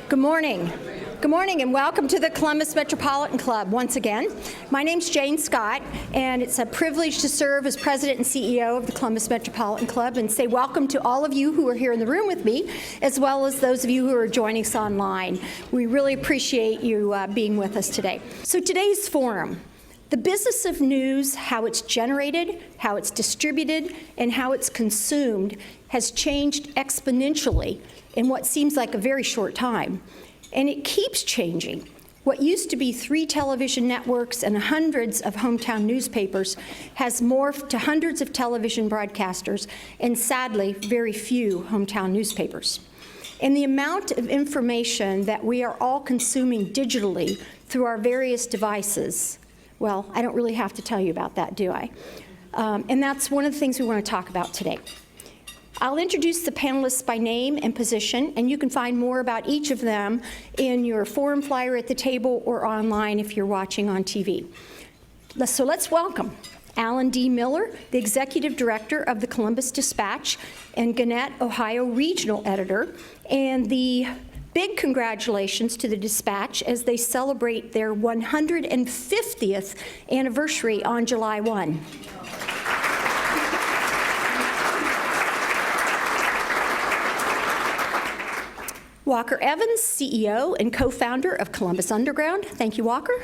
Good morning. Good morning and welcome to the Columbus Metropolitan Club once again. My name's Jane Scott and it's a privilege to serve as President and CEO of the Columbus Metropolitan Club and say welcome to all of you who are here in the room with me as well as those of you who are joining us online. We really appreciate you being with us today. So today's forum, the business of news, how it's generated, how it's distributed, and how it's consumed has changed exponentially in what seems like a very short time. And it keeps changing. What used to be 3 television networks and hundreds of hometown newspapers has morphed to hundreds of television broadcasters and sadly, very few hometown newspapers. And the amount of information that we are all consuming digitally through our various devices, well, I don't really have to tell you about that, do I? And that's one of the things we want to talk about today. I'll introduce the panelists by name and position, and you can find more about each of them in your forum flyer at the table or online if you're watching on TV. So let's welcome Alan D. Miller, the Executive Director of the Columbus Dispatch and Gannet, Ohio Regional Editor, and the big congratulations to the Dispatch as they celebrate their 150th anniversary on July 1. Walker Evans, CEO and co-founder of Columbus Underground. Thank you, Walker.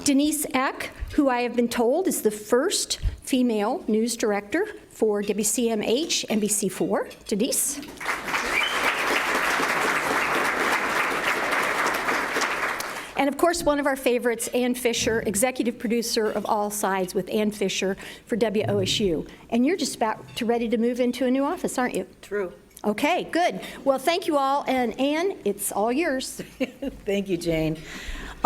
Denise Eck, who I have been told is the first female news director for WCMH NBC4. Denise. And of course, one of our favorites, Ann Fisher, executive producer of All Sides with Ann Fisher for WOSU. And you're just about ready to move into a new office, aren't you? True. Okay, good. Well, thank you all. And Ann, it's all yours. Thank you, Jane.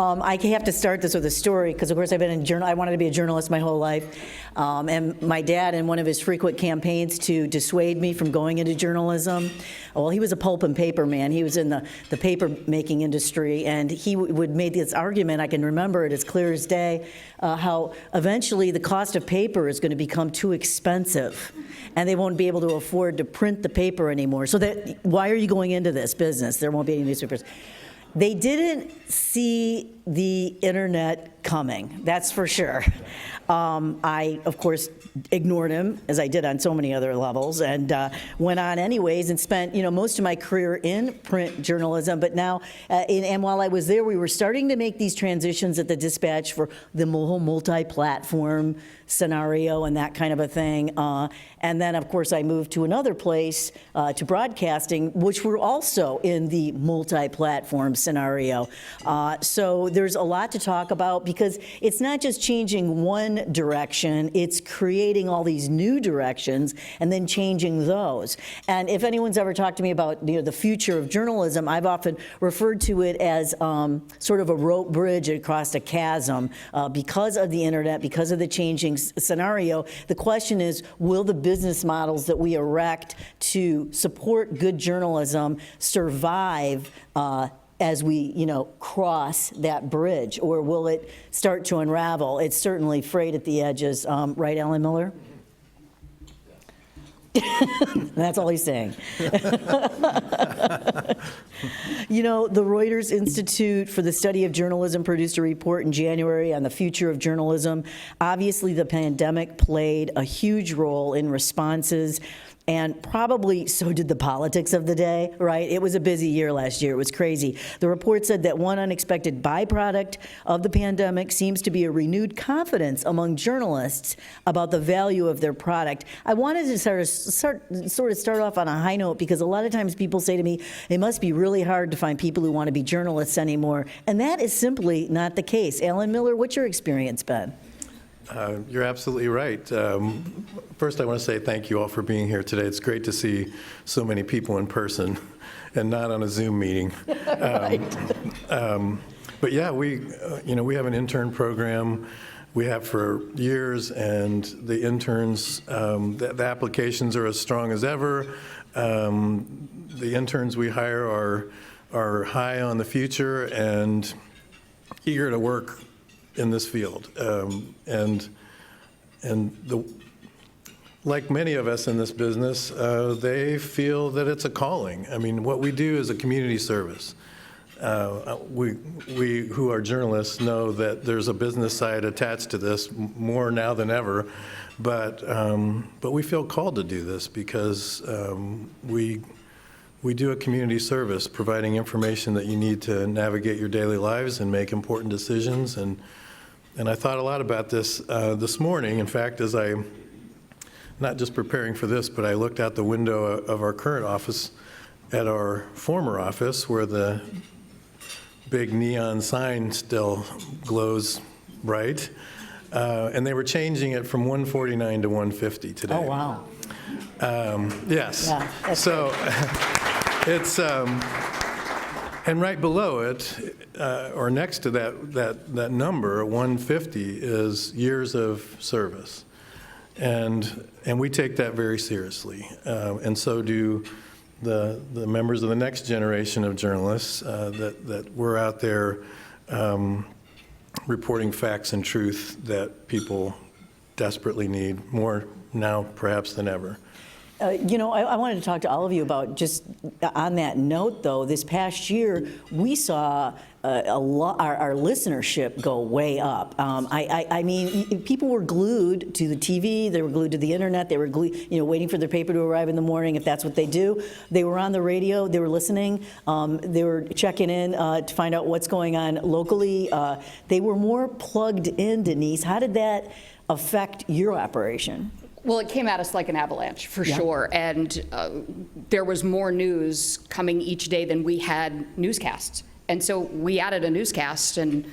I have to start this with a story because, of course, I've been in I wanted to be a journalist my whole life. And my dad, in one of his frequent campaigns to dissuade me from going into journalism, well, he was a pulp and paper man. He was in the paper making industry, and he would make this argument, I can remember it as clear as day, how eventually the cost of paper is going to become too expensive, and they won't be able to afford to print the paper anymore. So why are you going into this business? There won't be any newspapers. They didn't see the internet coming, that's for sure. I, of course, ignored him, as I did on so many other levels, and went on anyways and spent, most of my career in print journalism. But now, and while I was there, we were starting to make these transitions at the Dispatch for the whole multi-platform scenario and that kind of a thing. And then, of course, I moved to another place, to broadcasting, which were also in the multi-platform scenario. So there's a lot to talk about because it's not just changing one direction, it's creating all these new directions and then changing those. And if anyone's ever talked to me about the future of journalism, I've often referred to it as sort of a rope bridge across a chasm because of the internet, because of the changing scenario. The question is, will the business models that we erect to support good journalism survive as we, cross that bridge, or will it start to unravel? It's certainly frayed at the edges, right, Alan Miller? That's all he's saying. The Reuters Institute for the Study of Journalism produced a report in January on the future of journalism. Obviously, the pandemic played a huge role in responses, and probably so did the politics of the day, right? It was a busy year last year. It was crazy. The report said that one unexpected byproduct of the pandemic seems to be a renewed confidence among journalists about the value of their product. I wanted to start off on a high note because a lot of times people say to me, it must be really hard to find people who want to be journalists anymore. And that is simply not the case. Alan Miller, what's your experience been? You're absolutely right. First, I want to say thank you all for being here today. It's great to see so many people in person and not on a Zoom meeting. But yeah, we have an intern program. We have for years, and the interns, the applications are as strong as ever. The interns we hire are high on the future and eager to work in this field. Like many of us in this business, they feel that it's a calling. I mean, what we do is a community service. We who are journalists know that there's a business side attached to this more now than ever, but we feel called to do this because we do a community service, providing information that you need to navigate your daily lives and make important decisions. And I thought a lot about this this morning. In fact, as I, not just preparing for this, but I looked out the window of our current office at our former office where the big neon sign still glows bright. And they were changing it from 149 to 150 today. Oh, wow. Yes. Yeah, So it's, and right below it, or next to that number, 150, is years of service. And we take that very seriously. And so do the members of the next generation of journalists that we're out there reporting facts and truth that people desperately need, more now perhaps than ever. I wanted to talk to all of you about just on that note, though. This past year, we saw our listenership go way up. I mean, people were glued to the TV. They were glued to the internet. They were glued, waiting for their paper to arrive in the morning, if that's what they do. They were on the radio. They were listening. They were checking in to find out what's going on locally. They were more plugged in, Denise. How did that affect your operation? Well, it came at us like an avalanche, for sure. And there was more news coming each day than we had newscasts. And so we added a newscast in,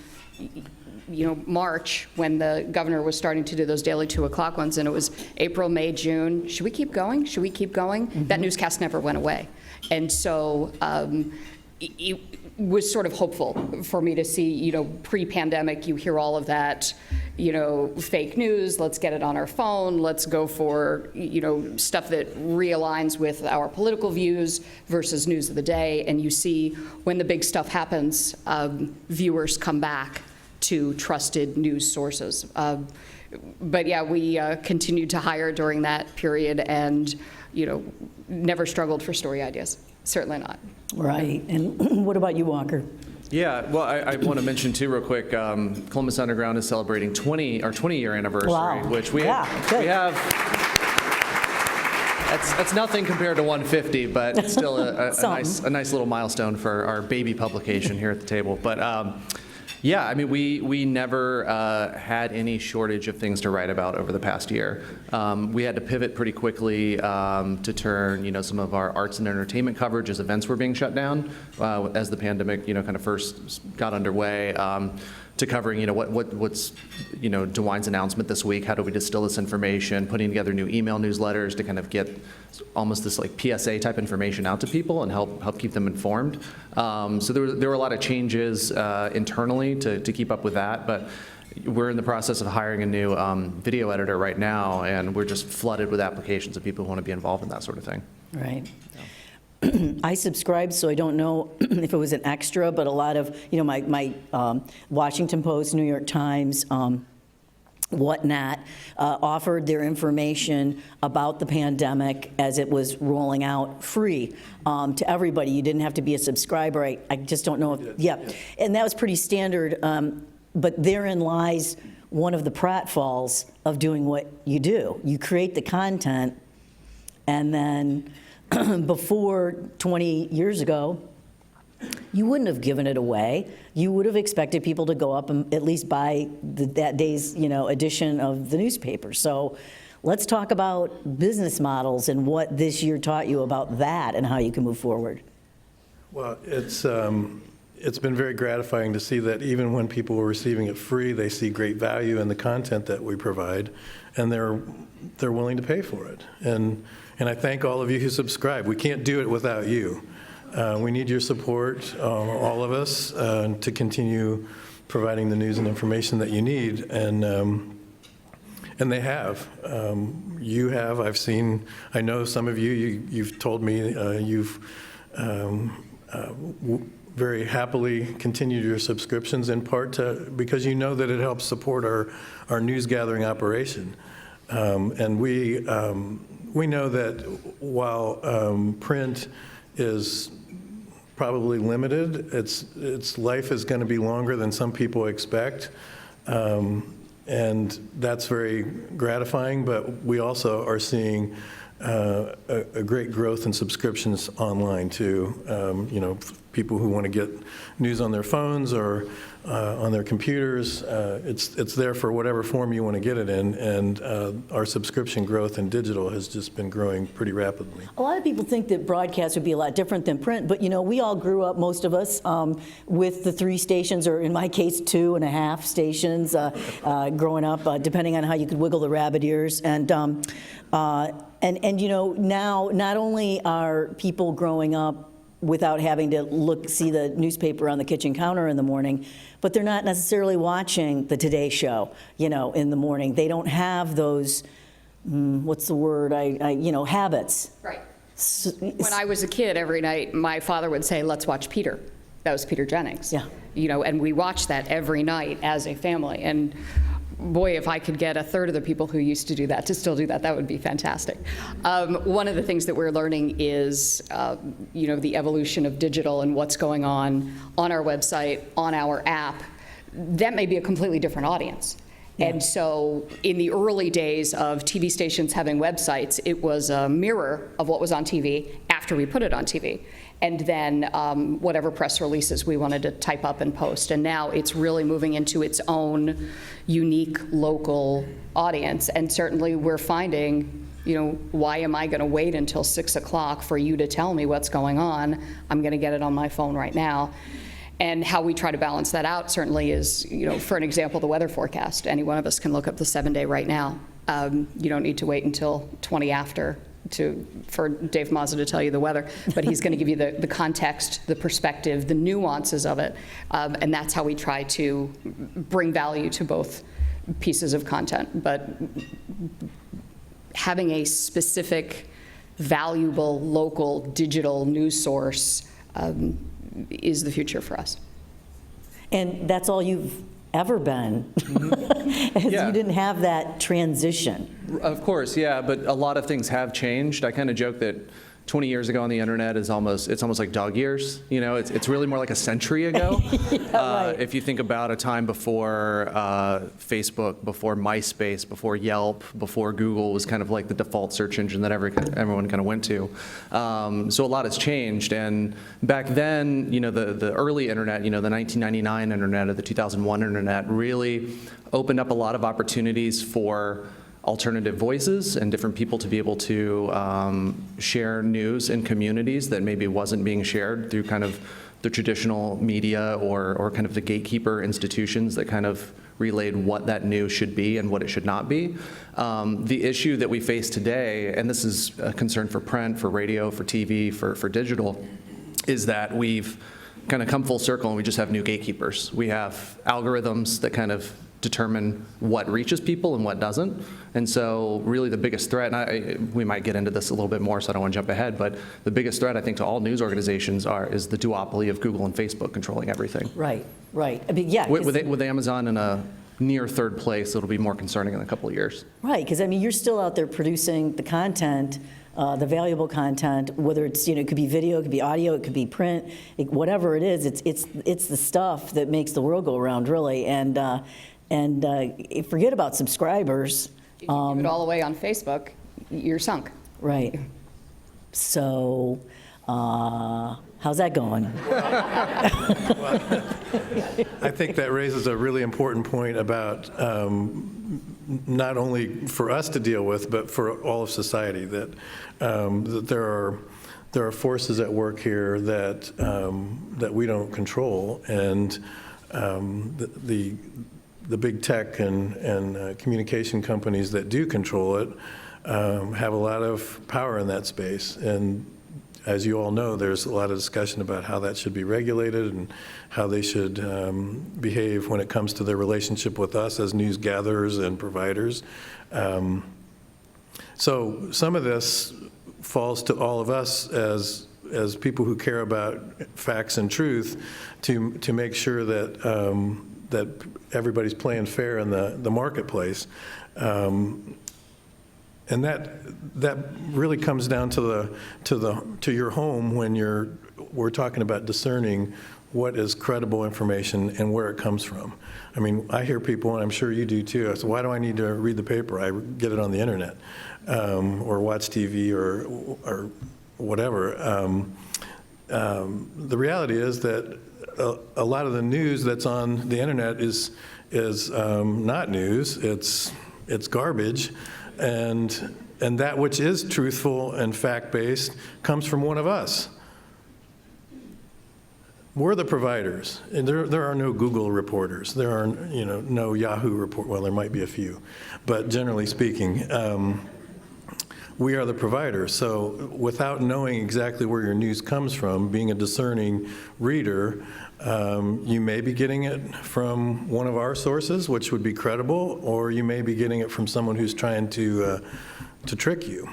March, when the governor was starting to do those daily 2 o'clock ones, and it was April, May, June. Should we keep going? Should we keep going? Mm-hmm. That newscast never went away. And so it was sort of hopeful for me to see, pre-pandemic, you hear all of that, fake news, let's get it on our phone, let's go for, stuff that realigns with our political views versus news of the day. And you see when the big stuff happens, viewers come back to trusted news sources. But yeah, we continued to hire during that period and, never struggled for story ideas. Certainly not. Right. And what about you, Walker? Yeah, well, I want to mention too real quick, Columbus Underground is celebrating our 20-year anniversary, Wow. which we have. That's nothing compared to 150, but it's still a nice little milestone for our baby publication here at the table. But yeah, I mean, we never had any shortage of things to write about over the past year. We had to pivot pretty quickly to turn, some of our arts and entertainment coverage as events were being shut down as the pandemic, kind of first got underway. To covering, what's, DeWine's announcement this week. How do we distill this information? Putting together new email newsletters to kind of get almost this like PSA type information out to people and help keep them informed. So there were a lot of changes internally to keep up with that, but we're in the process of hiring a new video editor right now, and we're just flooded with applications of people who want to be involved in that sort of thing. Right. I subscribed, so I don't know if it was an extra, but a lot of, my Washington Post, New York Times, whatnot, offered their information about the pandemic as it was rolling out free to everybody. You didn't have to be a subscriber. I just don't know if, yeah. And that was pretty standard, but therein lies one of the pratfalls of doing what you do. You create the content, and then before 20 years ago, you wouldn't have given it away. You would have expected people to go up and at least buy that day's, edition of the newspaper. So let's talk about business models and what this year taught you about that and how you can move forward. Well, it's been very gratifying to see that even when people were receiving it free, they see great value in the content that we provide, and they're willing to pay for it. And I thank all of you who subscribe. We can't do it without you. We need your support, all of us, to continue providing the news and information that you need, and they have. You have. I've seen. I know some of you've told me you've very happily continued your subscriptions, in part because you know that it helps support our news gathering operation, and we know that while print is probably limited, its life is going to be longer than some people expect. And that's very gratifying, but we also are seeing a great growth in subscriptions online too. People who want to get news on their phones or on their computers, it's there for whatever form you want to get it in, and our subscription growth in digital has just been growing pretty rapidly. A lot of people think that broadcast would be a lot different than print, but we all grew up, most of us, with the 3 stations, or in my case, 2.5 stations growing up, depending on how you could wiggle the rabbit ears. And now not only are people growing up without having to see the newspaper on the kitchen counter in the morning, but they're not necessarily watching the Today Show, in the morning. They don't have those, what's the word, habits. Right. When I was a kid, every night, my father would say, "Let's watch Peter." That was Peter Jennings. Yeah. And we watched that every night as a family. And boy, if I could get a third of the people who used to do that to still do that, that would be fantastic. One of the things that we're learning is, the evolution of digital and what's going on our website, on our app. That may be a completely different audience. Yeah. And so in the early days of TV stations having websites, it was a mirror of what was on TV after we put it on TV. And then whatever press releases we wanted to type up and post. And now it's really moving into its own unique local audience. And certainly we're finding, why am I going to wait until 6 o'clock for you to tell me what's going on? I'm going to get it on my phone right now. And how we try to balance that out certainly is, for an example, the weather forecast. Any one of us can look up the 7-day right now. You don't need to wait until 20 after for Dave Mazza to tell you the weather, but he's going to give you the context, the perspective, the nuances of it, and that's how we try to bring value to both pieces of content. But having a specific, valuable, local, digital news source is the future for us. And that's all you've ever been. Yeah. You didn't have that transition. Of course, yeah, but a lot of things have changed. I kind of joke that 20 years ago on the internet it's almost like dog years. It's really more like a century ago. Yeah, right. If you think about a time before Facebook, before MySpace, before Yelp, before Google was kind of like the default search engine that everyone kind of went to. So a lot has changed. And back then, the early internet, the 1999 internet or the 2001 internet really opened up a lot of opportunities for alternative voices and different people to be able to share news in communities that maybe wasn't being shared through kind of the traditional media or kind of the gatekeeper institutions that kind of relayed what that news should be and what it should not be. The issue that we face today, and this is a concern for print, for radio, for TV, for digital, is that we've kind of come full circle and we just have new gatekeepers. We have algorithms that kind of determine what reaches people and what doesn't. And so really the biggest threat, and we might get into this a little bit more, so I don't want to jump ahead, but the biggest threat I think to all news organizations is the duopoly of Google and Facebook controlling everything. Right. I mean, yeah. With Amazon in a near third place, it'll be more concerning in a couple of years. Right, because you're still out there producing the content, the valuable content, whether it's, it could be video, it could be audio, it could be print, whatever it is, it's the stuff that makes the world go around, really. And forget about subscribers. If you give it all away on Facebook, you're sunk. Right. So, how's that going? I think that raises a really important point about not only for us to deal with, but for all of society, that there are forces at work here that we don't control, and the big tech and communication companies that do control it have a lot of power in that space. And as you all know, there's a lot of discussion about how that should be regulated and how they should behave when it comes to their relationship with us as news gatherers and providers. So some of this falls to all of us as people who care about facts and truth to make sure that that everybody's playing fair in the marketplace. And that really comes down to your home when we're talking about discerning what is credible information and where it comes from. I mean, I hear people, and I'm sure you do too, I say, why do I need to read the paper? I get it on the internet, or watch TV or whatever. The reality is that a lot of the news that's on the internet is not news. It's garbage, and that which is truthful and fact-based comes from one of us. We're the providers. And there are no Google reporters. There are no Yahoo report. Well, there might be a few, but generally speaking, we are the providers. So without knowing exactly where your news comes from, being a discerning reader, you may be getting it from one of our sources, which would be credible, or you may be getting it from someone who's trying to trick you.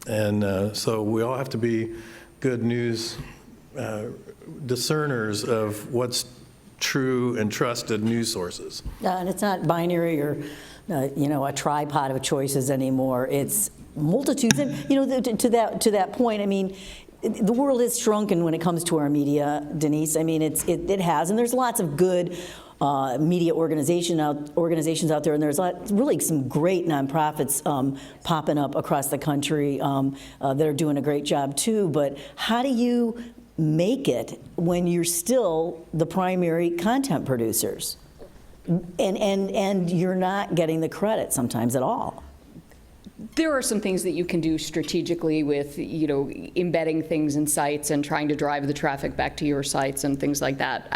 And so we all have to be good news discerners of what's true and trusted news sources. And it's not binary or a tripod of choices anymore. It's multitudes. And to that point, I mean, the world has shrunken when it comes to our media, Denise. I mean, it has, and there's lots of good media organizations out there, and there's really some great nonprofits popping up across the country that are doing a great job too. But how do you make it when you're still the primary content producers, and you're not getting the credit sometimes at all? There are some things that you can do strategically with, embedding things in sites and trying to drive the traffic back to your sites and things like that.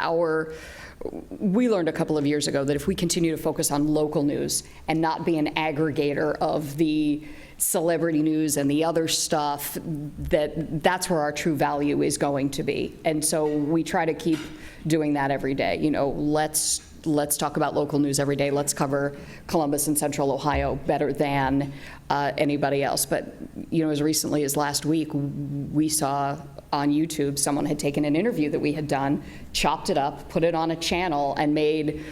We learned a couple of years ago that if we continue to focus on local news and not be an aggregator of the celebrity news and the other stuff, that's where our true value is going to be. And so we try to keep doing that every day. Let's talk about local news every day. Let's cover Columbus and Central Ohio better than anybody else. But as recently as last week, we saw on YouTube someone had taken an interview that we had done, chopped it up, put it on a channel, and made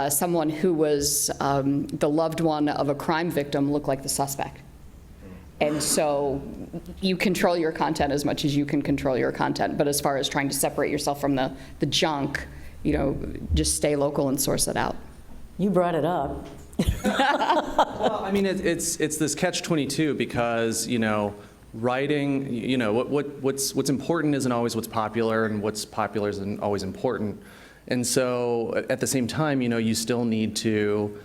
someone who was the loved one of a crime victim look like the suspect. And so you control your content as much as you can control your content. But as far as trying to separate yourself from the junk, just stay local and source it out. You brought it up. Well, I mean, it's this catch-22 because, writing, what's important isn't always what's popular, and what's popular isn't always important. And so at the same time, you still need to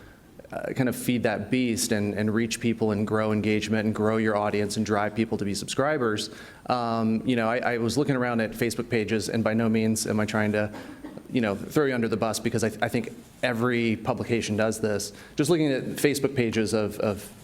kind of feed that beast and reach people and grow engagement and grow your audience and drive people to be subscribers. I was looking around at Facebook pages, and by no means am I trying to throw you under the bus, because I think every publication does this. Just looking at Facebook pages of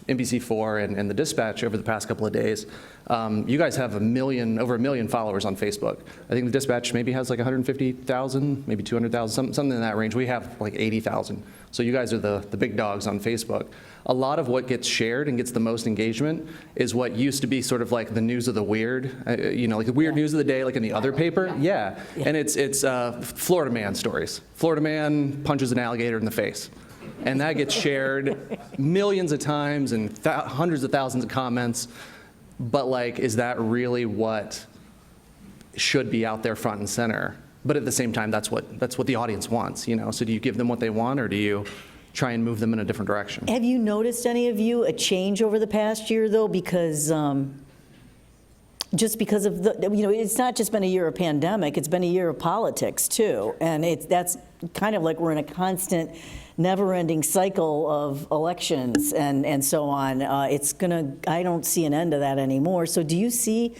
NBC4 and the Dispatch over the past couple of days, you guys have over 1 million followers on Facebook. I think the Dispatch maybe has like 150,000, maybe 200,000, something in that range. We have like 80,000. So you guys are the big dogs on Facebook. A lot of what gets shared and gets the most engagement is what used to be sort of like the news of the weird, like the weird news of the day, like in the other paper. Yeah. And it's Florida man stories. Florida man punches an alligator in the face. And that gets shared millions of times and hundreds of thousands of comments. But is that really what should be out there front and center? But at the same time, that's what the audience wants, So do you give them what they want, or do you try and move them in a different direction? Have you noticed, any of you, a change over the past year, though? Because just because of it's not just been a year of pandemic, it's been a year of politics too. And that's kind of like we're in a constant, never-ending cycle of elections and so on. I don't see an end to that anymore. So do you see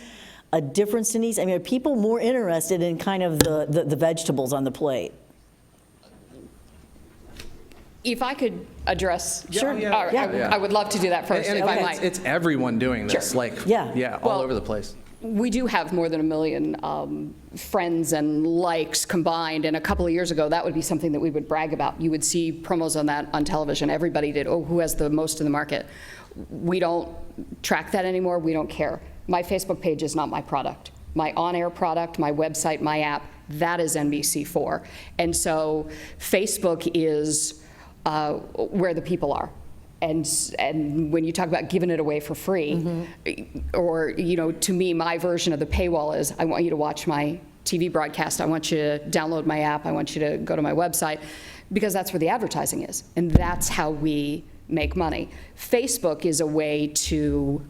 a difference, Denise? I mean, are people more interested in kind of the vegetables on the plate? If I could address, Sure. I would love to do that first, And if I again, might. it's everyone doing this, Sure. Yeah. all Well, over the place. We do have more than 1 million friends and likes combined, and a couple of years ago, that would be something that we would brag about. You would see promos on that on television. Everybody did, oh, who has the most in the market? We don't track that anymore. We don't care. My Facebook page is not my product. My on-air product, my website, my app, that is NBC4. And so Facebook is where the people are. And when you talk about giving it away for free, or, you know, to me, my version of the paywall is, I want you to watch my TV broadcast, I want you to download my app, I want you to go to my website, because that's where the advertising is, and that's how we make money. Facebook is a way to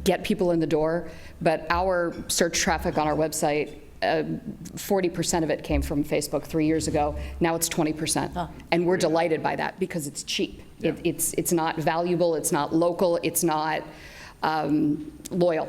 get people in the door, but our search traffic on our website, 40% of it came from Facebook 3 years ago. Now it's 20%. And we're delighted by that because it's cheap. Yeah. It's not valuable, it's not local, it's not loyal.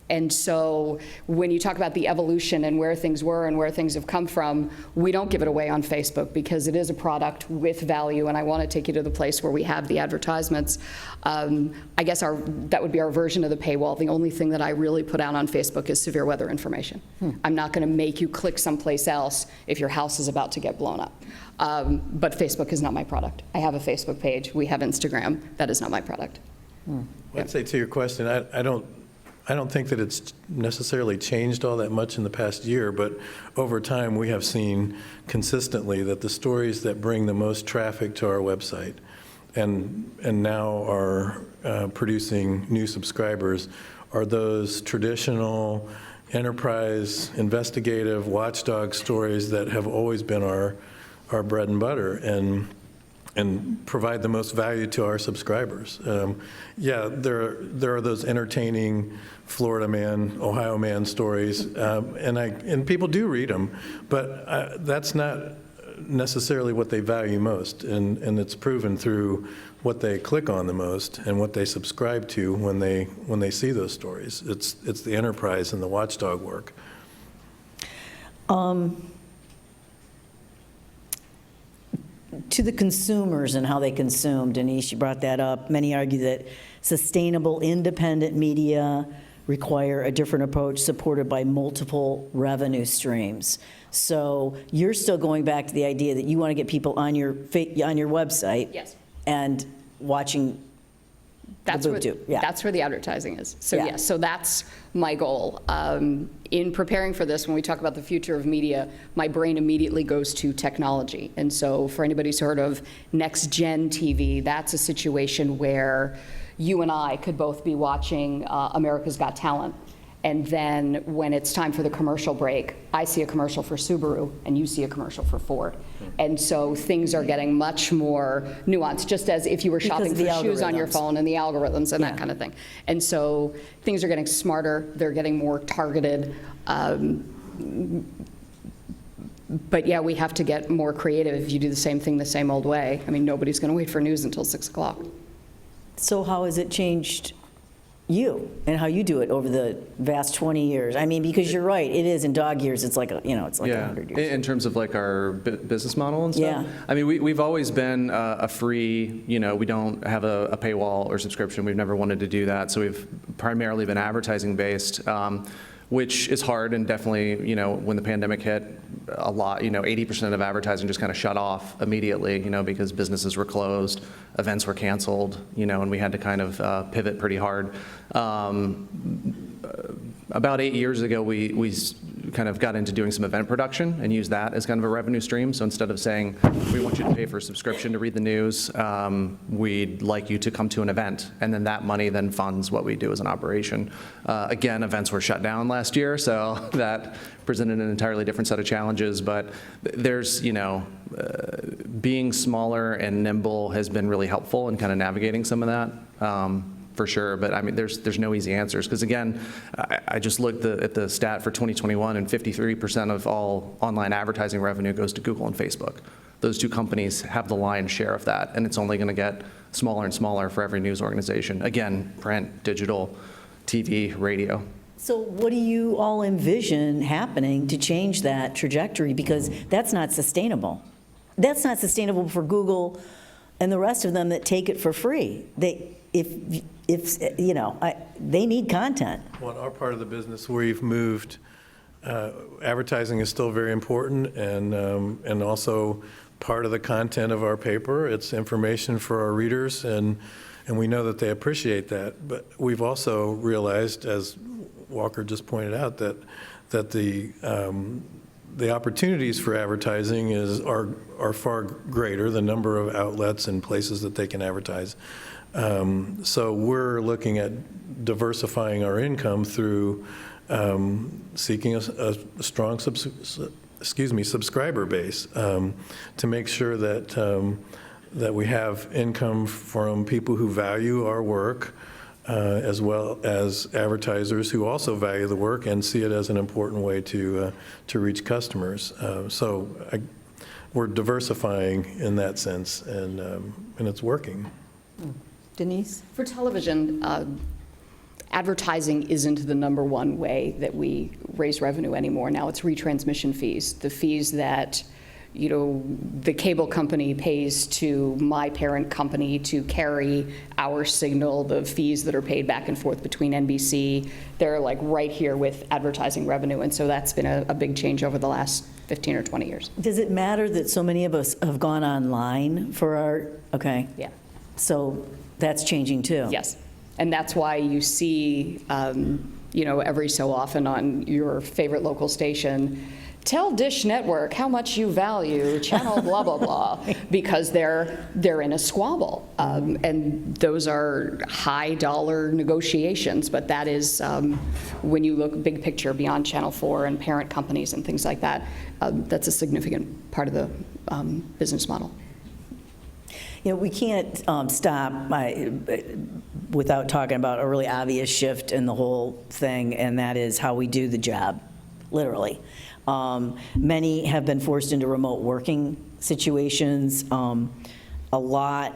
And so when you talk about the evolution and where things were and where things have come from, we don't give it away on Facebook because it is a product with value, and I want to take you to the place where we have the advertisements. I guess that would be our version of the paywall. The only thing that I really put out on Facebook is severe weather information. I'm not going to make you click someplace else if your house is about to get blown up. But Facebook is not my product. I have a Facebook page. We have Instagram. That is not my product. Well, I'd say to your question, I don't think that it's necessarily changed all that much in the past year, but over time we have seen consistently that the stories that bring the most traffic to our website and now are producing new subscribers are those traditional enterprise investigative watchdog stories that have always been our bread and butter and provide the most value to our subscribers. Yeah, there are those entertaining Florida man, Ohio man stories, and people do read them, but that's not necessarily what they value most, and it's proven through what they click on the most and what they subscribe to when they see those stories. It's the enterprise and the watchdog work. To the consumers and how they consume, Denise, you brought that up. Many argue that sustainable, independent media require a different approach supported by multiple revenue streams. So you're still going back to the idea that you want to get people on your website. Yes. And watching That's the where, BOOTU. Yeah. that's where the advertising is. So Yeah. yes, so that's my goal. In preparing for this, when we talk about the future of media, my brain immediately goes to technology. And so for anybody who's heard of next gen TV, that's a situation where you and I could both be watching America's Got Talent. And then when it's time for the commercial break, I see a commercial for Subaru and you see a commercial for Ford. And so things are getting much more nuanced, just as if you were shopping for shoes on your phone and the algorithms and that kind of thing. And so things are getting smarter, they're getting more targeted. But yeah, we have to get more creative if you do the same thing the same old way. I mean, nobody's going to wait for news until 6 o'clock. So how has it changed you and how you do it over the vast 20 years? I mean, because you're right, it is in dog years, it's like, it's like 100 years. In terms of like our business model and stuff? Yeah. I mean, we've always been a free, we don't have a paywall or subscription. We've never wanted to do that. So we've primarily been advertising based, which is hard, and definitely, when the pandemic hit, a lot, 80% of advertising just kind of shut off immediately, because businesses were closed, events were canceled, and we had to kind of pivot pretty hard. About 8 years ago, we kind of got into doing some event production and used that as kind of a revenue stream. So instead of saying, we want you to pay for a subscription to read the news, we'd like you to come to an event. And then that money then funds what we do as an operation. Again, events were shut down last year, so that presented an entirely different set of challenges. But there's, being smaller and nimble has been really helpful in kind of navigating some of that. For sure, but I mean, there's no easy answers, because again, I just looked at the stat for 2021, and 53% of all online advertising revenue goes to Google and Facebook. Those two companies have the lion's share of that, and it's only going to get smaller and smaller for every news organization. Again, print, digital, TV, radio. So what do you all envision happening to change that trajectory? Because that's not sustainable. That's not sustainable for Google and the rest of them that take it for free. you know, they need content. Well, in our part of the business, we've moved, advertising is still very important, and also part of the content of our paper. It's information for our readers, and we know that they appreciate that. But we've also realized, as Walker just pointed out, that the opportunities for advertising are far greater, the number of outlets and places that they can advertise. So we're looking at diversifying our income through seeking a strong subscriber base to make sure that we have income from people who value our work, as well as advertisers who also value the work and see it as an important way to reach customers. So we're diversifying in that sense, and it's working. Denise? For television, advertising isn't the number one way that we raise revenue anymore. Now it's retransmission fees, the fees that the cable company pays to my parent company to carry our signal, the fees that are paid back and forth between NBC. They're like right here with advertising revenue, and so that's been a big change over the last 15 or 20 years. Does it matter that so many of us have gone online for our, okay. Yeah. So that's changing too? Yes. And that's why you see, every so often on your favorite local station, tell Dish Network how much you value channel blah, blah, blah, because they're in a squabble. And those are high dollar negotiations, but that is, when you look big picture beyond Channel 4 and parent companies and things like that, that's a significant part of the business model. We can't stop without talking about a really obvious shift in the whole thing, and that is how we do the job, literally. Many have been forced into remote working situations. A lot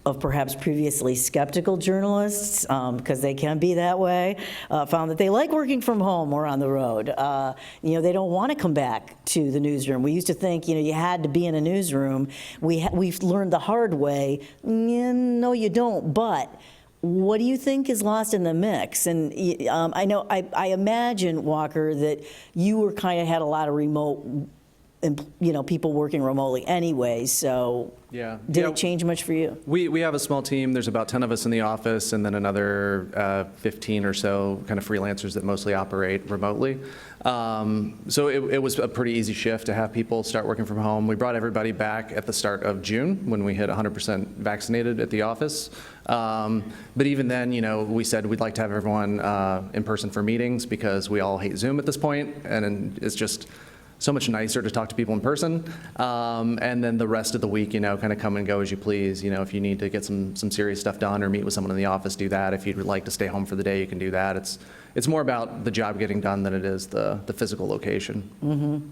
of perhaps previously skeptical journalists, because they can be that way, found that they like working from home or on the road. They don't want to come back to the newsroom. We used to think, you had to be in a newsroom. We've learned the hard way. No, you don't. But what do you think is lost in the mix? And I imagine, Walker, that you were kind of had a lot of remote, people working remotely anyway. So yeah. Did it change much for you? We have a small team. There's about 10 of us in the office, and then another 15 or so kind of freelancers that mostly operate remotely. So it was a pretty easy shift to have people start working from home. We brought everybody back at the start of June when we hit 100% vaccinated at the office. But even then, we said we'd like to have everyone in person for meetings because we all hate Zoom at this point, and it's just so much nicer to talk to people in person. And then the rest of the week, kind of come and go as you please. If you need to get some serious stuff done or meet with someone in the office, do that. If you'd like to stay home for the day, you can do that. It's more about the job getting done than it is the physical location. Mm-hmm.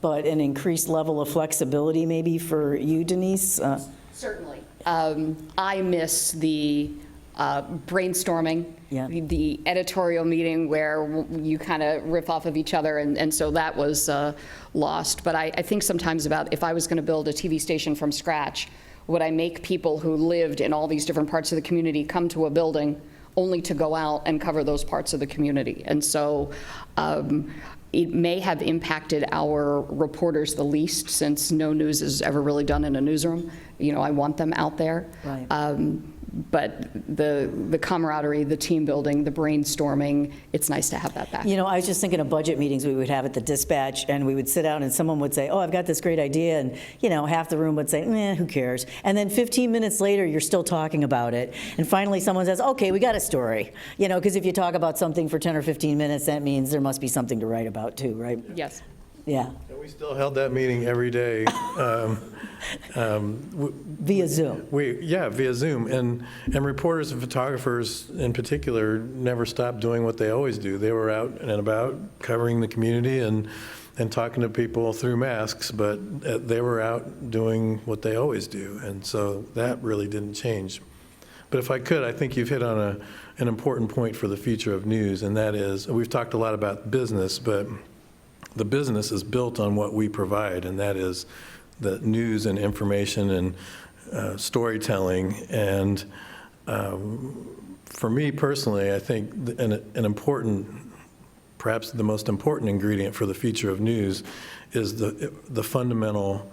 But an increased level of flexibility maybe for you, Denise? Certainly. I miss the brainstorming, Yeah. the editorial meeting where you kind of riff off of each other, and so that was lost. But I think sometimes about if I was going to build a TV station from scratch, would I make people who lived in all these different parts of the community come to a building only to go out and cover those parts of the community? And so it may have impacted our reporters the least, since no news is ever really done in a newsroom. I want them out there. Right. But the camaraderie, the team building, the brainstorming, it's nice to have that back. I was just thinking of budget meetings we would have at the dispatch, and we would sit down and someone would say, oh, I've got this great idea, and half the room would say, who cares? And then 15 minutes later, you're still talking about it, and finally someone says, okay, we got a story. Because if you talk about something for 10 or 15 minutes, that means there must be something to write about too, right? Yes. Yeah. And we still held that meeting every day. Via Zoom. Via Zoom. And reporters and photographers in particular never stopped doing what they always do. They were out and about covering the community and talking to people through masks, but they were out doing what they always do. And so that really didn't change. But if I could, I think you've hit on an important point for the future of news, and that is, we've talked a lot about business, but the business is built on what we provide, and that is the news and information and storytelling. And For me personally, I think an important, perhaps the most important ingredient for the future of news is the fundamental,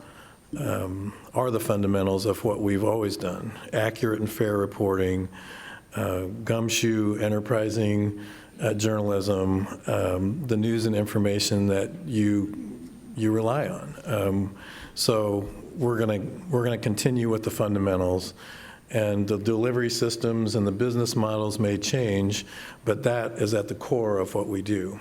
are the fundamentals of what we've always done: accurate and fair reporting, gumshoe, enterprising journalism, the news and information that you rely on. So we're gonna continue with the fundamentals, and the delivery systems and the business models may change, but that is at the core of what we do.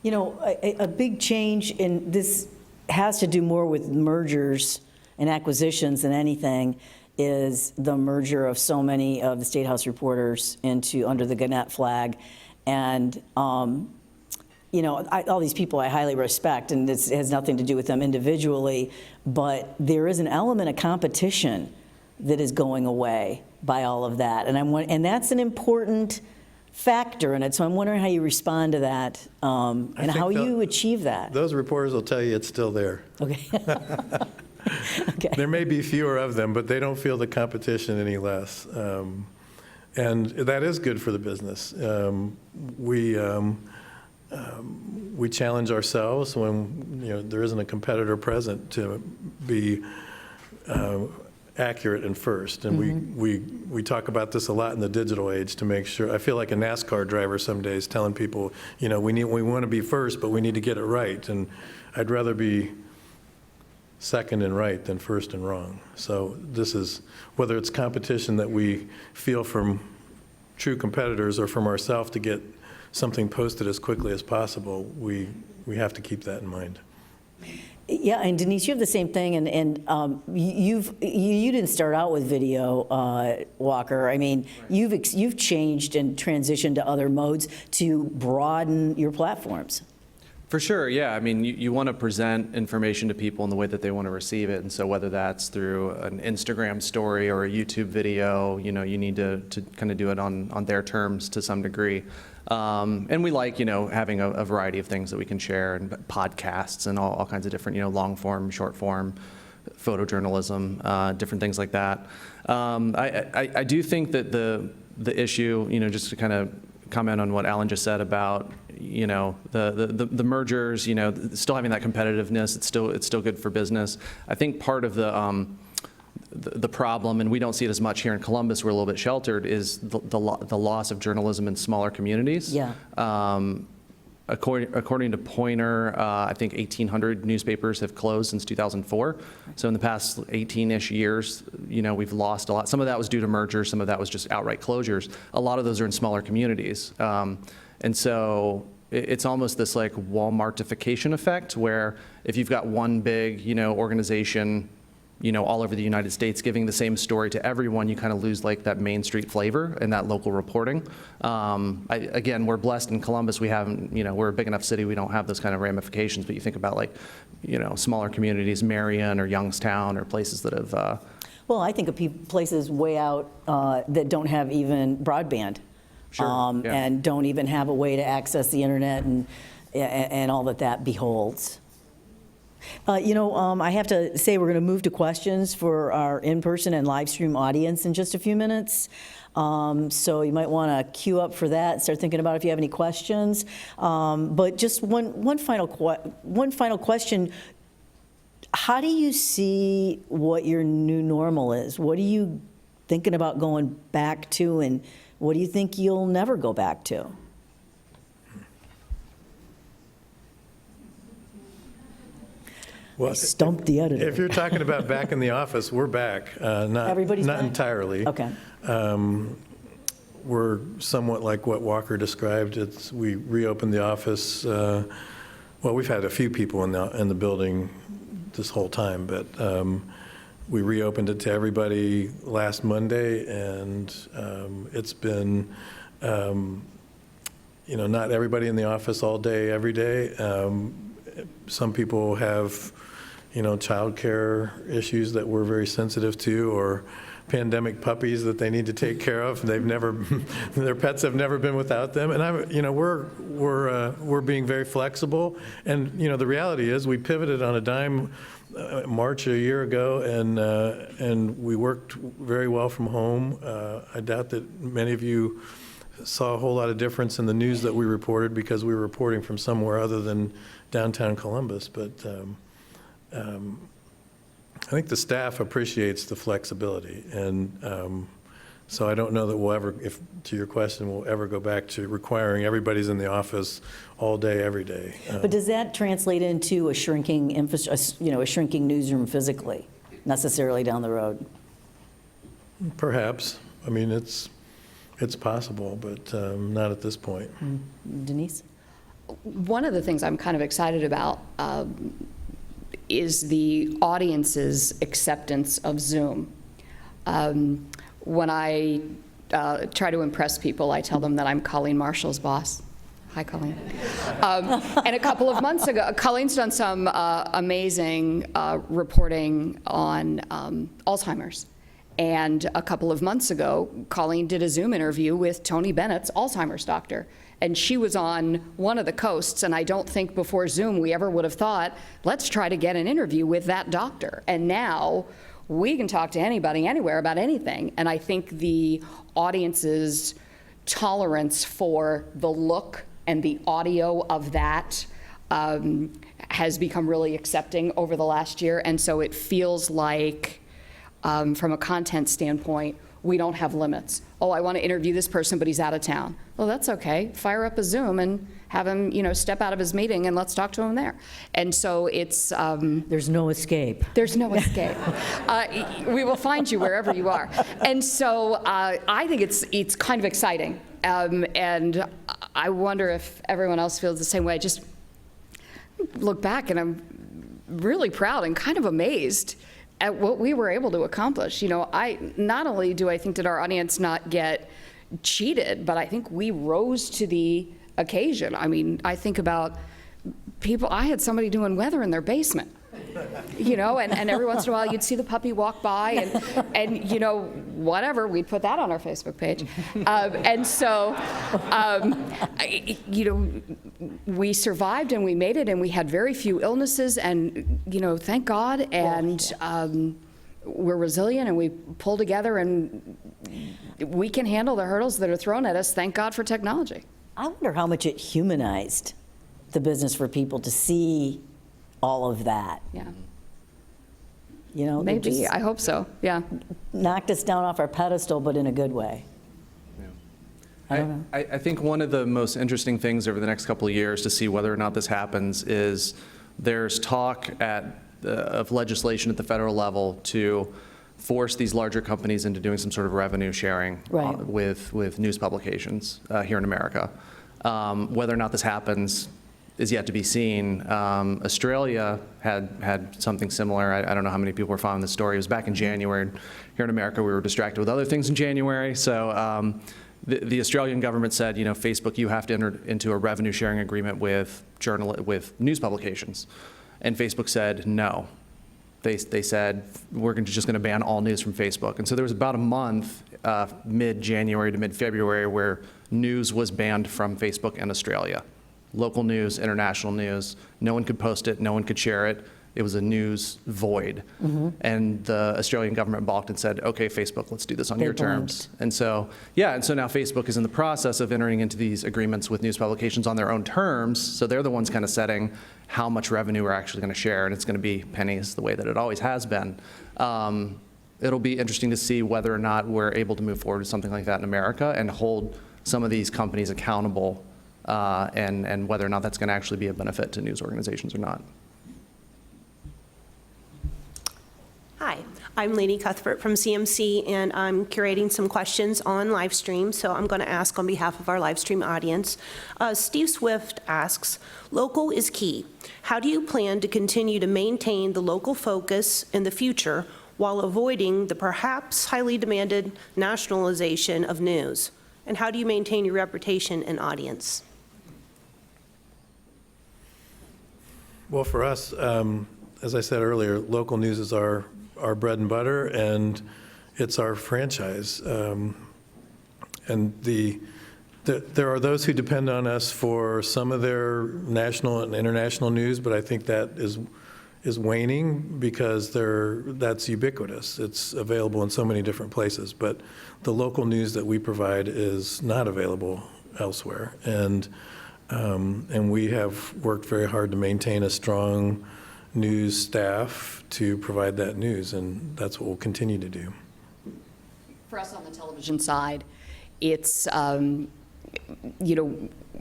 You know, a big change in this has to do more with mergers and acquisitions than anything, is the merger of so many of the State House reporters under the Gannet flag. And, you know, all these people I highly respect, and this has nothing to do with them individually, but there is an element of competition that is going away by all of that. And that's an important factor in it. So I'm wondering how you respond to that, and how you achieve that. Those reporters will tell you it's still there. Okay. Okay. There may be fewer of them, but they don't feel the competition any less. And that is good for the business. We challenge ourselves when, you know, there isn't a competitor present to be accurate and first. And we talk about this a lot in the digital age to make sure. I feel like a NASCAR driver some days telling people, you know, we want to be first, but we need to get it right. And I'd rather be second and right than first and wrong. So this is, whether it's competition that we feel from true competitors or from ourselves to get something posted as quickly as possible, we have to keep that in mind. Yeah, and Denise, you have the same thing, and you didn't start out with video, Walker. I mean, you've changed and transitioned to other modes to broaden your platforms. For sure, yeah. I mean, you want to present information to people in the way that they want to receive it, and so whether that's through an Instagram story or a YouTube video, you know, you need to kind of do it on their terms to some degree. And we like, you know, having a variety of things that we can share, and podcasts and all kinds of different, you know, long form, short form, photojournalism, different things like that. I do think that the issue, you know, just to kind of comment on what Alan just said about, you know, the mergers, you know, still having that competitiveness, it's still good for business. I think part of the problem, and we don't see it as much here in Columbus, we're a little bit sheltered, is the loss of journalism in smaller communities. Yeah. According to Poynter, I think 1,800 newspapers have closed since 2004. So in the past 18-ish years, you know, we've lost a lot. Some of that was due to mergers, some of that was just outright closures. A lot of those are in smaller communities. And so it's almost this like Walmartification effect, where if you've got one big, you know, organization, you know, all over the United States giving the same story to everyone, you kind of lose like that Main Street flavor and that local reporting. Again, we're blessed in Columbus. We haven't, you know, we're a big enough city, we don't have those kind of ramifications, but you think about like, you know, smaller communities, Marion or Youngstown, or places that have. Well, I think of places way out that don't have even broadband. Sure, yeah. And don't even have a way to access the internet and all that beholds. You know, I have to say we're going to move to questions for our in-person and live stream audience in just a few minutes. So you might want to queue up for that and start thinking about if you have any questions. But just one final question. How do you see what your new normal is? What are you thinking about going back to, and what do you think you'll never go back to? Well, I stumped the editor. If you're talking about back in the office, we're back. Everybody's not back? entirely. Okay. We're somewhat like what Walker described. We reopened the office. Well, we've had a few people in the building this whole time, but we reopened it to everybody last Monday, and it's been, you know, not everybody in the office all day, every day. Some people have, you know, childcare issues that we're very sensitive to, or pandemic puppies that they need to take care of. They've never, their pets have never been without them. And we're being very flexible. And the reality is, we pivoted on a dime March a year ago, and we worked very well from home. I doubt that many of you saw a whole lot of difference in the news that we reported, because we were reporting from somewhere other than downtown Columbus. But I think the staff appreciates the flexibility, and so I don't know that we'll ever, if to your question, we'll ever go back to requiring everybody's in the office all day, every day. But does that translate into a shrinking a shrinking newsroom physically, necessarily down the road? Perhaps. I mean, it's possible, but not at this point. Denise? One of the things I'm kind of excited about is the audience's acceptance of Zoom. When I try to impress people, I tell them that I'm Colleen Marshall's boss. Hi, Colleen. And a couple of months ago, Colleen's done some amazing reporting on Alzheimer's. And a couple of months ago, Colleen did a Zoom interview with Tony Bennett's Alzheimer's doctor. And she was on one of the coasts, and I don't think before Zoom we ever would have thought, let's try to get an interview with that doctor. And now we can talk to anybody, anywhere, about anything. And I think the audience's tolerance for the look and the audio of that has become really accepting over the last year. And so it feels like, from a content standpoint, we don't have limits. Oh, I want to interview this person, but he's out of town. Well, that's okay. Fire up a Zoom and have him, step out of his meeting, and let's talk to him there. And so it's... There's no escape. There's no escape. We will find you wherever you are. And so I think it's kind of exciting. And I wonder if everyone else feels the same way. I just look back, and I'm really proud and kind of amazed at what we were able to accomplish. Not only do I think that our audience not get cheated, but I think we rose to the occasion. I mean, I think about people, I had somebody doing weather in their basement, and every once in a while you'd see the puppy walk by, and whatever, we'd put that on our Facebook page. And so, we survived and we made it, and we had very few illnesses, and, thank God, and we're resilient, and we pull together, and we can handle the hurdles that are thrown at us. Thank God for technology. I wonder how much it humanized the business for people to see all of that. Yeah. Maybe. I hope so. Yeah. Knocked us down off our pedestal, but in a good way. I think one of the most interesting things over the next couple of years to see whether or not this happens is there's talk of legislation at the federal level to force these larger companies into doing some sort of revenue sharing with news publications here in America. Whether or not this happens is yet to be seen. Australia had something similar. I don't know how many people were following the story. It was back in January. Here in America, we were distracted with other things in January. So the Australian government said, Facebook, you have to enter into a revenue sharing agreement with news publications. And Facebook said no. They said, we're just going to ban all news from Facebook. And so there was about a month, mid-January to mid-February, where news was banned from Facebook in Australia. Local news, international news. No one could post it. No one could share it. It was a news void. Mm-hmm. And the Australian government balked and said, okay, Facebook, let's do this on your terms. And so now Facebook is in the process of entering into these agreements with news publications on their own terms. So they're the ones kind of setting how much revenue we're actually going to share. And it's going to be pennies the way that it always has been. It'll be interesting to see whether or not we're able to move forward with something like that in America and hold some of these companies accountable, and whether or not that's going to actually be a benefit to news organizations or not. Hi, I'm Lainey Cuthbert from CMC, and I'm curating some questions on live stream, so I'm going to ask on behalf of our live stream audience. Steve Swift asks, local is key. How do you plan to continue to maintain the local focus in the future while avoiding the perhaps highly demanded nationalization of news? And how do you maintain your reputation and audience? Well, for us, as I said earlier, local news is our bread and butter, and it's our franchise. And there are those who depend on us for some of their national and international news, but I think that is waning because that's ubiquitous. It's available in so many different places, but the local news that we provide is not available elsewhere. And we have worked very hard to maintain a strong news staff to provide that news, and that's what we'll continue to do. For us on the television side, it's,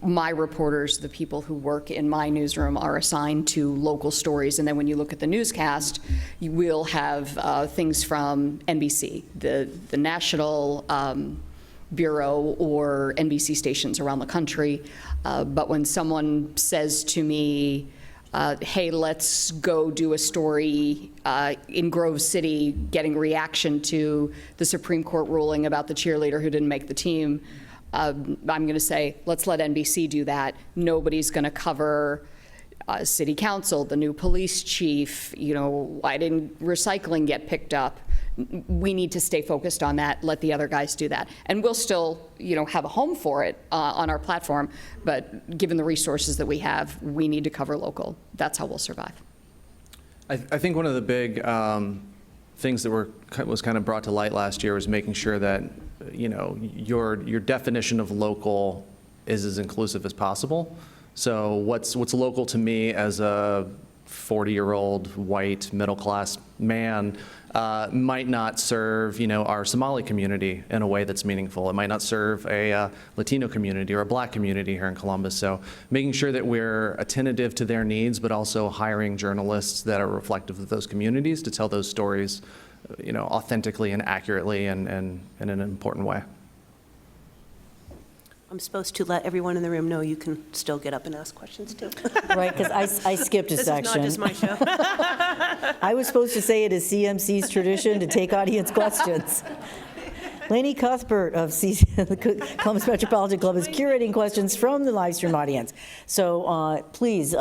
my reporters, the people who work in my newsroom, are assigned to local stories. And then when you look at the newscast, you will have things from NBC, the national bureau, or NBC stations around the country. But when someone says to me, hey, let's go do a story in Grove City getting reaction to the Supreme Court ruling about the cheerleader who didn't make the team, I'm going to say, let's let NBC do that. Nobody's going to cover city council, the new police chief, why didn't recycling get picked up? We need to stay focused on that, let the other guys do that. And we'll still, have a home for it on our platform, but given the resources that we have, we need to cover local. That's how we'll survive. I think one of the big things that was kind of brought to light last year was making sure that your definition of local is as inclusive as possible. So what's local to me as a 40-year-old white middle-class man might not serve our Somali community in a way that's meaningful. It might not serve a Latino community or a Black community here in Columbus. So making sure that we're attentive to their needs, but also hiring journalists that are reflective of those communities to tell those stories authentically and accurately and in an important way. I'm supposed to let everyone in the room know you can still get up and ask questions too. Right, because I skipped a This section. is not just my show. I was supposed to say it is CMC's tradition to take audience questions. Lainey Cuthbert of the Columbus Metropolitan Club is curating questions from the live stream audience. So please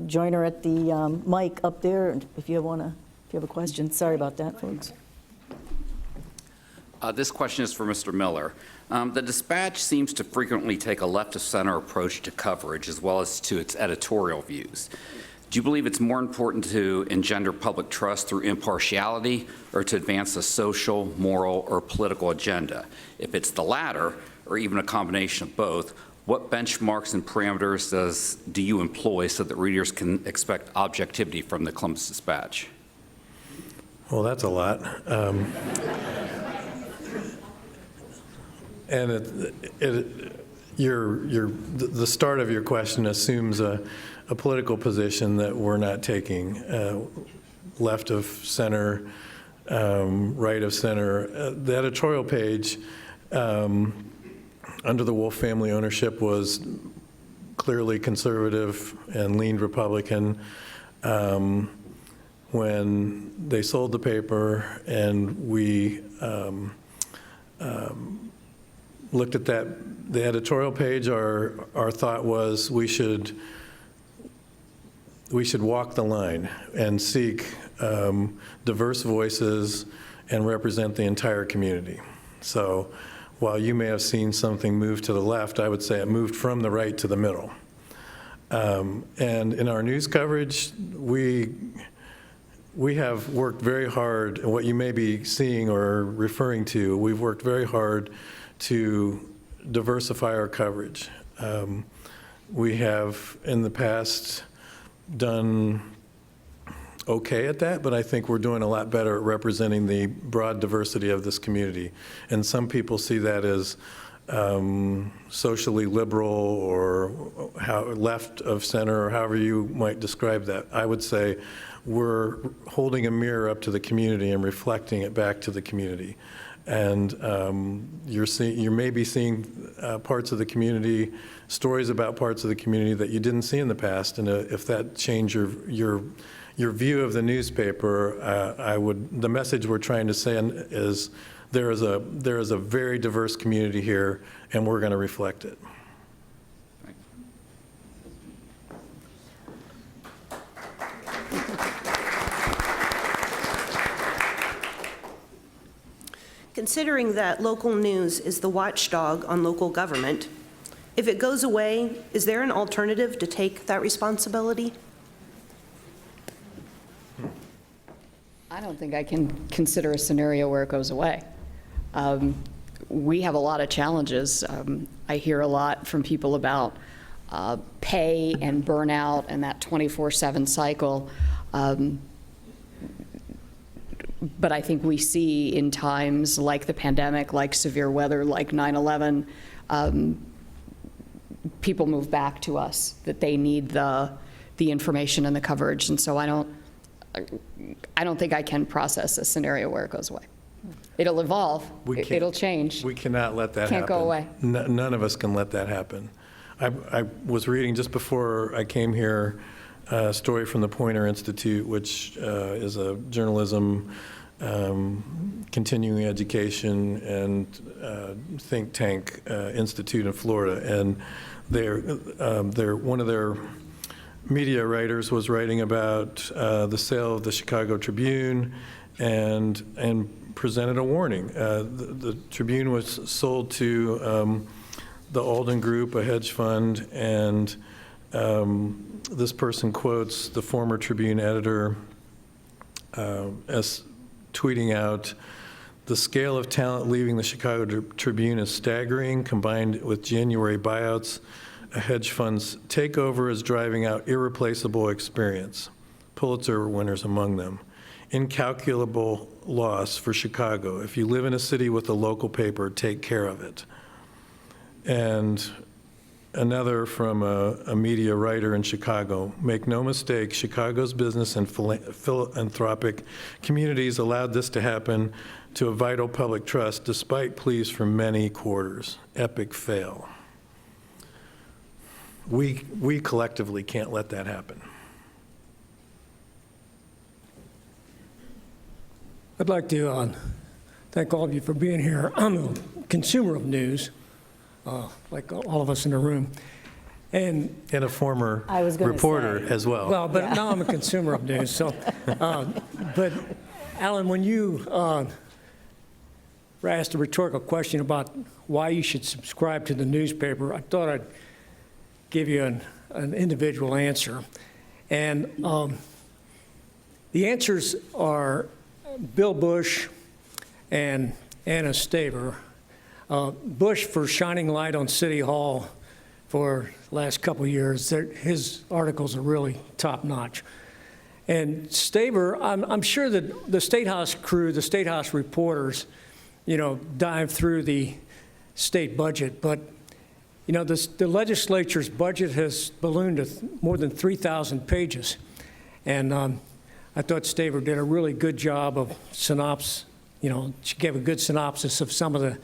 join her at the mic up there if you have a question. Sorry about that, folks. This question is for Mr. Miller. The Dispatch seems to frequently take a left-of-center approach to coverage as well as to its editorial views. Do you believe it's more important to engender public trust through impartiality or to advance a social, moral, or political agenda? If it's the latter, or even a combination of both, what benchmarks and parameters do you employ so that readers can expect objectivity from the Columbus Dispatch? Well, that's a lot. And the start of your question assumes a political position that we're not taking, left of center, right of center. The editorial page under the Wolf family ownership was clearly conservative and leaned Republican. When they sold the paper and we looked at the editorial page, our thought was we should walk the line and seek diverse voices and represent the entire community. So while you may have seen something move to the left, I would say it moved from the right to the middle. And in our news coverage, we have worked very hard, and what you may be seeing or referring to, we've worked very hard to diversify our coverage. We have in the past done okay at that, but I think we're doing a lot better at representing the broad diversity of this community. And some people see that as socially liberal or left of center, or however you might describe that. I would say we're holding a mirror up to the community and reflecting it back to the community. And you may be seeing parts of the community, stories about parts of the community that you didn't see in the past. And if that changed your view of the newspaper, the message we're trying to send is there is a very diverse community here, and we're going to reflect it. Considering that local news is the watchdog on local government, if it goes away, is there an alternative to take that responsibility? I don't think I can consider a scenario where it goes away. We have a lot of challenges. I hear a lot from people about pay and burnout and that 24/7 cycle. But I think we see in times like the pandemic, like severe weather, like 9/11, people move back to us, that they need the information and the coverage. And so I don't think I can process a scenario where it goes away. It'll evolve. It'll change. We cannot let that happen. Can't go away. None of us can let that happen. I was reading just before I came here a story from the Poynter Institute, which is a journalism, continuing education, and think tank institute in Florida. And one of their media writers was writing about the sale of the Chicago Tribune and presented a warning. The Tribune was sold to the Alden Group, a hedge fund, and this person quotes the former Tribune editor as tweeting out, "The scale of talent leaving the Chicago Tribune is staggering. Combined with January buyouts, a hedge fund's takeover is driving out irreplaceable experience. Pulitzer winners among them. Incalculable loss for Chicago. If you live in a city with a local paper, take care of it." And another from a media writer in Chicago, "Make no mistake, Chicago's business and philanthropic communities allowed this to happen to a vital public trust despite pleas from many quarters. Epic fail." We collectively can't let that happen. I'd like to thank all of you for being here. I'm a consumer of news, like all of us in the room. And a former I was gonna reporter say. as well. well, but now I'm a consumer of news. So, but Alan, when you were asked a rhetorical question about why you should subscribe to the newspaper, I thought I'd give you an individual answer. And the answers are Bill Bush and Anna Staver. Bush for shining light on City Hall for the last couple of years. His articles are really top-notch. And Staver, I'm sure that the State House crew, the State House reporters, dive through the state budget, but the legislature's budget has ballooned to more than 3,000 pages. And I thought Staver did a really good job of she gave a good synopsis of some of the,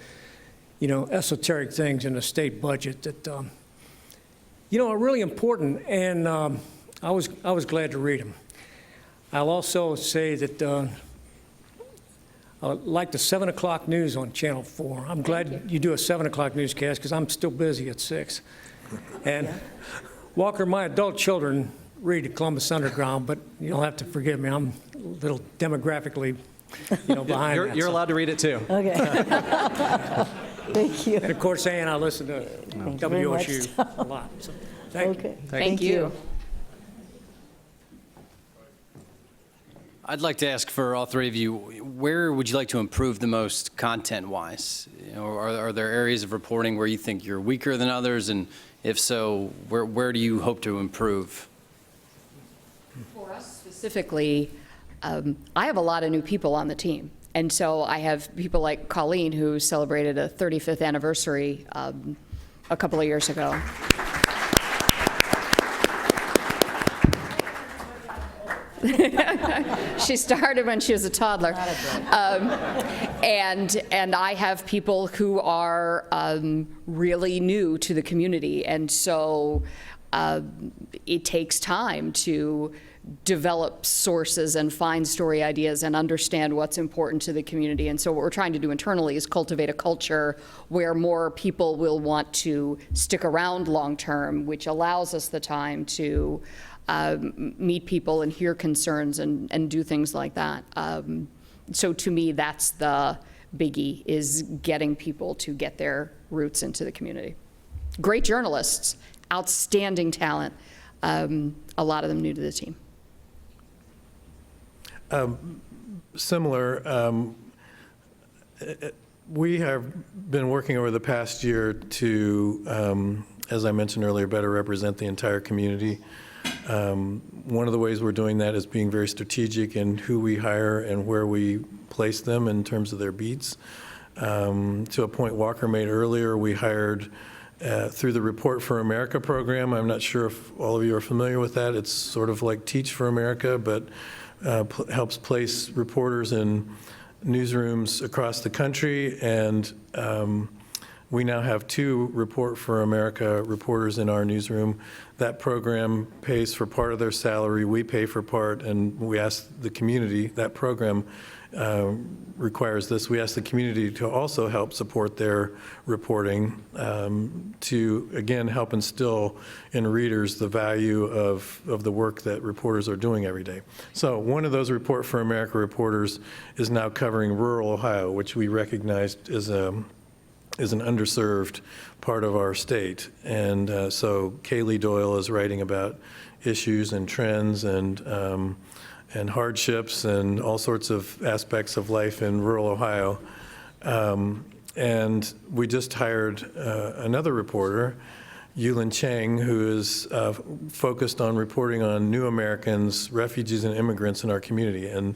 esoteric things in the state budget that, are really important, and I was glad to read them. I'll also say that I like the 7 o'clock news on Channel 4. I'm glad you do a 7 o'clock newscast because I'm still busy at 6. And Walker, my adult children read the Columbus Underground, but you'll have to forgive me. I'm a little demographically, behind You're that. allowed to read it too. Okay. Thank you. And of course, Ann, I listen to Thank you very much. WOSU a lot. So, thank you. Okay. Thank you. I'd like to ask for all three of you, where would you like to improve the most content-wise? Are there areas of reporting where you think you're weaker than others? And if so, where do you hope to improve? For us specifically, I have a lot of new people on the team. And so I have people like Colleen, who celebrated a 35th anniversary a couple of years ago. She started when she was a toddler. And I have people who are really new to the community. And so it takes time to develop sources and find story ideas and understand what's important to the community. And so what we're trying to do internally is cultivate a culture where more people will want to stick around long-term, which allows us the time to meet people and hear concerns and do things like that. So to me, that's the biggie, is getting people to get their roots into the community. Great journalists, outstanding talent, a lot of them new to the team. Similar, we have been working over the past year to, as I mentioned earlier, better represent the entire community. One of the ways we're doing that is being very strategic in who we hire and where we place them in terms of their beats. To a point Walker made earlier, we hired through the Report for America program. I'm not sure if all of you are familiar with that. It's sort of like Teach for America, but helps place reporters in newsrooms across the country. And we now have 2 Report for America reporters in our newsroom. That program pays for part of their salary. We pay for part, and we ask the community, that program requires this. We ask the community to also help support their reporting to, again, help instill in readers the value of the work that reporters are doing every day. So one of those Report for America reporters is now covering rural Ohio, which we recognized as an underserved part of our state. And so Kaylee Doyle is writing about issues and trends and hardships and all sorts of aspects of life in rural Ohio. And we just hired another reporter, Yulin Chang, who is focused on reporting on new Americans, refugees, and immigrants in our community. And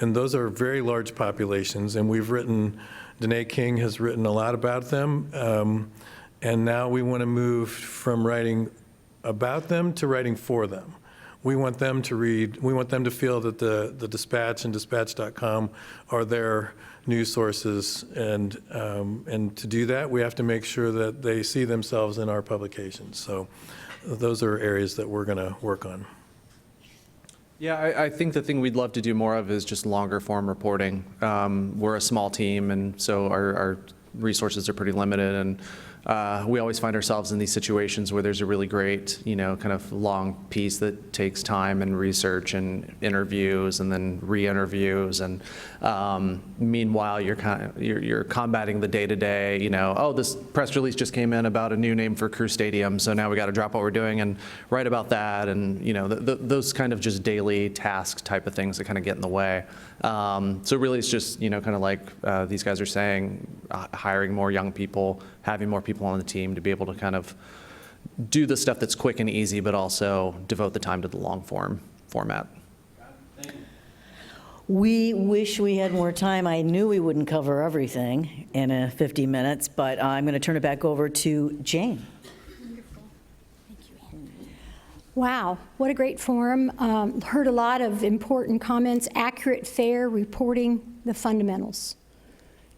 those are very large populations, and we've written, Danae King has written a lot about them, and now we want to move from writing about them to writing for them. We want them to read, we want them to feel that the Dispatch and Dispatch.com are their news sources, and to do that, we have to make sure that they see themselves in our publications. So those are areas that we're going to work on. Yeah, I think the thing we'd love to do more of is just longer form reporting. We're a small team, and so our resources are pretty limited, and we always find ourselves in these situations where there's a really great, kind of long piece that takes time and research and interviews and then re-interviews, and meanwhile you're combating the day-to-day. Oh, this press release just came in about a new name for Crew Stadium, so now we got to drop what we're doing and write about that, and those kind of just daily task type of things that kind of get in the way. So really, it's just kind of like these guys are saying, hiring more young people, having more people on the team to be able to kind of do the stuff that's quick and easy, but also devote the time to the long format. We wish we had more time. I knew we wouldn't cover everything in 50 minutes, but I'm going to turn it back over to Jane. Wow, what a great forum. Heard a lot of important comments, accurate, fair reporting, the fundamentals.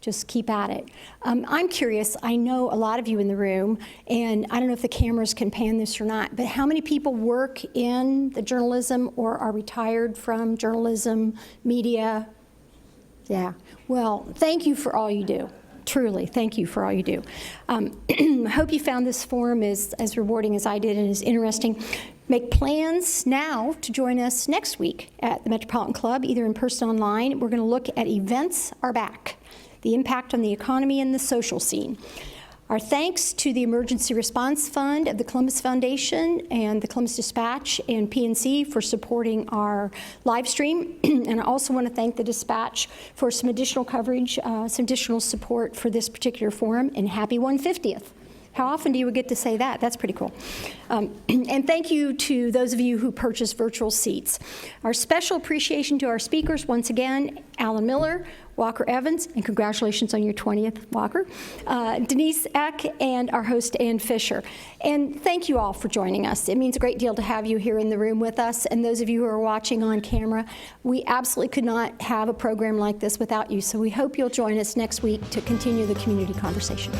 Just keep at it. I'm curious, I know a lot of you in the room, and I don't know if the cameras can pan this or not, but how many people work in the journalism or are retired from journalism, media? Yeah, well, thank you for all you do. Truly, thank you for all you do. I hope you found this forum as rewarding as I did and as interesting. Make plans now to join us next week at the Metropolitan Club, either in person or online. We're going to look at Events Are Back, the impact on the economy and the social scene. Our thanks to the Emergency Response Fund of the Columbus Foundation and the Columbus Dispatch and PNC for supporting our live stream. And I also want to thank the Dispatch for some additional coverage, some additional support for this particular forum, and happy 150th. How often do you get to say that? That's pretty cool. And thank you to those of you who purchased virtual seats. Our special appreciation to our speakers, once again, Alan Miller, Walker Evans, and congratulations on your 20th, Walker, Denise Eck, and our host, Ann Fisher. And thank you all for joining us. It means a great deal to have you here in the room with us, and those of you who are watching on camera. We absolutely could not have a program like this without you, so we hope you'll join us next week to continue the community conversation.